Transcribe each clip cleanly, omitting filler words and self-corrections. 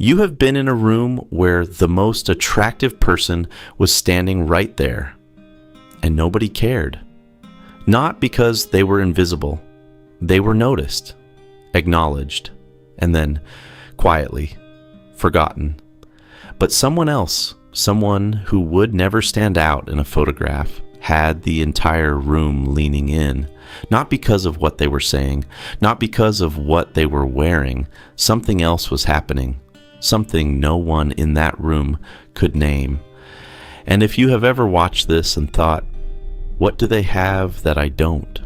You have been in a room where the most attractive person was standing right there, and nobody cared. Not because they were invisible. They were noticed, acknowledged, and then quietly forgotten. But someone else, someone who would never stand out in a photograph, had the entire room leaning in, not because of what they were saying, not because of what they were wearing. Something else was happening, something no one in that room could name. And if you have ever watched this and thought, what do they have that I don't?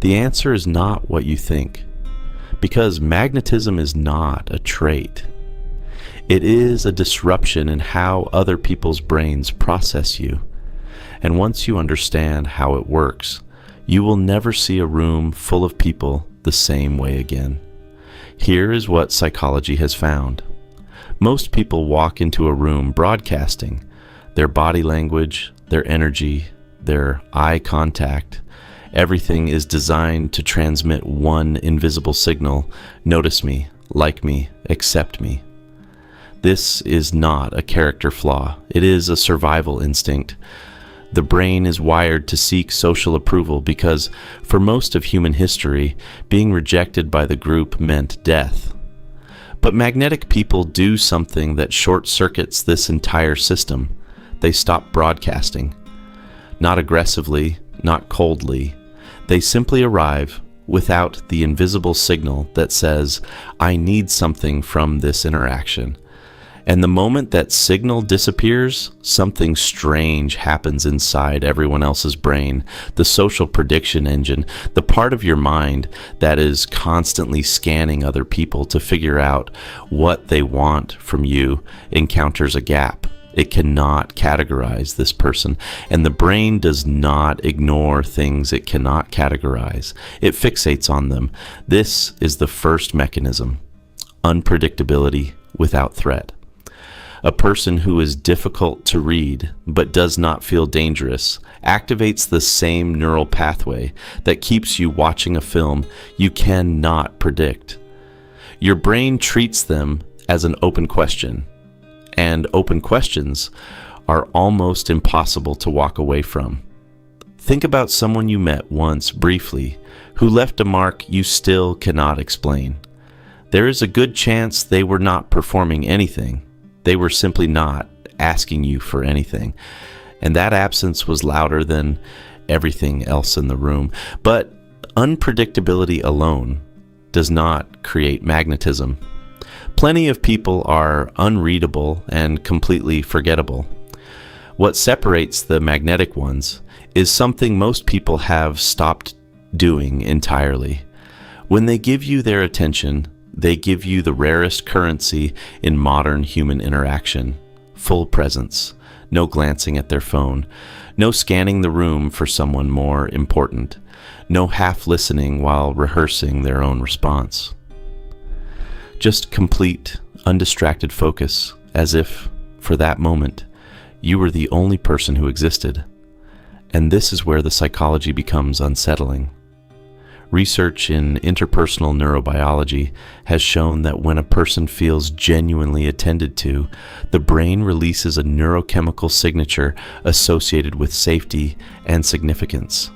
The answer is not what you think, because magnetism is not a trait. It is a disruption in how other people's brains process you. And once you understand how it works, you will never see a room full of people the same way again. Here is what psychology has found. Most people walk into a room broadcasting their body language, their energy, their eye contact. Everything is designed to transmit one invisible signal: notice me, like me, accept me. This is not a character flaw. It is a survival instinct. The brain is wired to seek social approval because, for most of human history, being rejected by the group meant death. But magnetic people do something that short-circuits this entire system. They stop broadcasting. Not aggressively, not coldly. They simply arrive without the invisible signal that says, I need something from this interaction. And the moment that signal disappears, something strange happens inside everyone else's brain. The social prediction engine, the part of your mind that is constantly scanning other people to figure out what they want from you, encounters a gap. It cannot categorize this person, and the brain does not ignore things it cannot categorize. It fixates on them. This is the first mechanism: unpredictability without threat. A person who is difficult to read but does not feel dangerous activates the same neural pathway that keeps you watching a film you cannot predict. Your brain treats them as an open question, and open questions are almost impossible to walk away from. Think about someone you met once briefly who left a mark you still cannot explain. There is a good chance they were not performing anything. They were simply not asking you for anything. And that absence was louder than everything else in the room. But unpredictability alone does not create magnetism. Plenty of people are unreadable and completely forgettable. What separates the magnetic ones is something most people have stopped doing entirely. When they give you their attention, they give you the rarest currency in modern human interaction: full presence, no glancing at their phone, no scanning the room for someone more important, no half listening while rehearsing their own response. Just complete, undistracted focus, as if, for that moment, you were the only person who existed. And this is where the psychology becomes unsettling. Research in interpersonal neurobiology has shown that when a person feels genuinely attended to, the brain releases a neurochemical signature associated with safety and significance.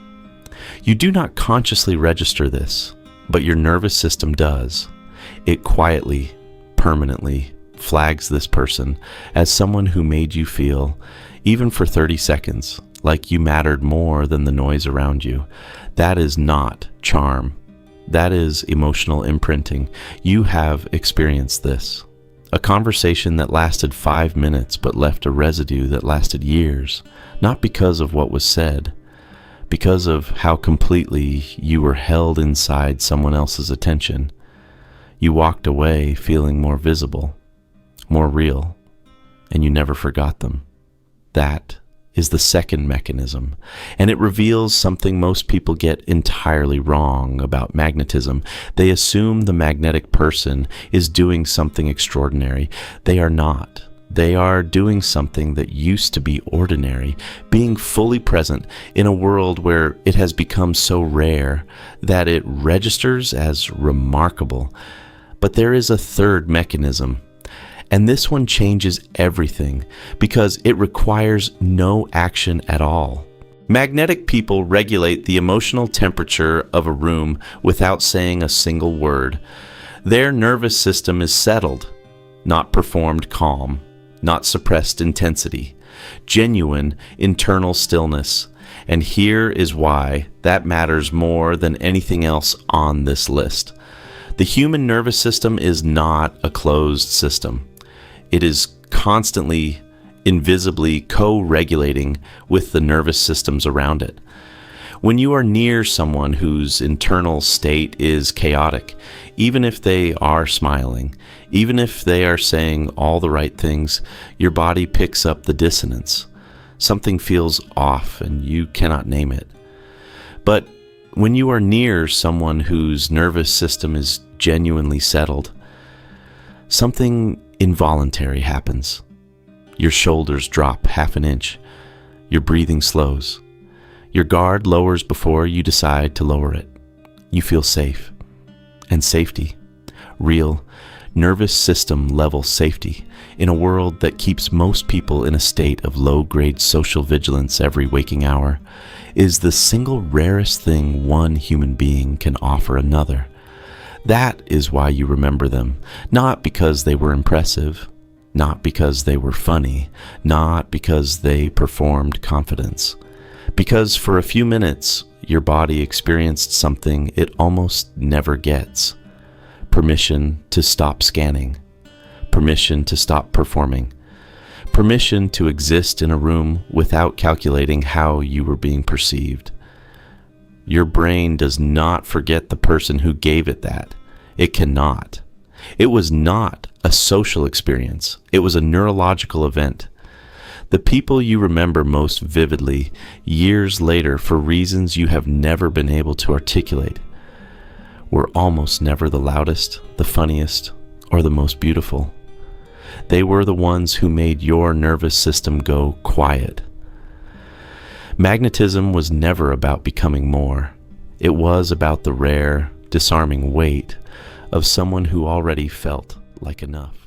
You do not consciously register this, but your nervous system does. It quietly, permanently flags this person as someone who made you feel, even for 30 seconds, like you mattered more than the noise around you. That is not charm. That is emotional imprinting. You have experienced this. A conversation that lasted 5 minutes but left a residue that lasted years, not because of what was said, because of how completely you were held inside someone else's attention. You walked away feeling more visible, more real, and you never forgot them. That is the second mechanism, and it reveals something most people get entirely wrong about magnetism. They assume the magnetic person is doing something extraordinary. They are not. They are doing something that used to be ordinary, being fully present in a world where it has become so rare that it registers as remarkable. But there is a third mechanism And this one changes everything because it requires no action at all. Magnetic people regulate the emotional temperature of a room without saying a single word. Their nervous system is settled, not performed calm, not suppressed intensity, genuine internal stillness. And here is why that matters more than anything else on this list. The human nervous system is not a closed system. It is constantly, invisibly co-regulating with the nervous systems around it. When you are near someone whose internal state is chaotic, even if they are smiling, even if they are saying all the right things, your body picks up the dissonance. Something feels off and you cannot name it. But when you are near someone whose nervous system is genuinely settled, something involuntary happens. Your shoulders drop half an inch. Your breathing slows. Your guard lowers before you decide to lower it. You feel safe. And safety, real, nervous system level safety, in a world that keeps most people in a state of low-grade social vigilance every waking hour, is the single rarest thing one human being can offer another. That is why you remember them, not because they were impressive, not because they were funny, not because they performed confidence. Because for a few minutes, your body experienced something it almost never gets. Permission to stop scanning. Permission to stop performing. Permission to exist in a room without calculating how you were being perceived. Your brain does not forget the person who gave it that. It cannot. It was not a social experience. It was a neurological event. The people you remember most vividly years later for reasons you have never been able to articulate were almost never the loudest, the funniest, or the most beautiful. They were the ones who made your nervous system go quiet. Magnetism was never about becoming more. It was about the rare, disarming weight of someone who already felt like enough.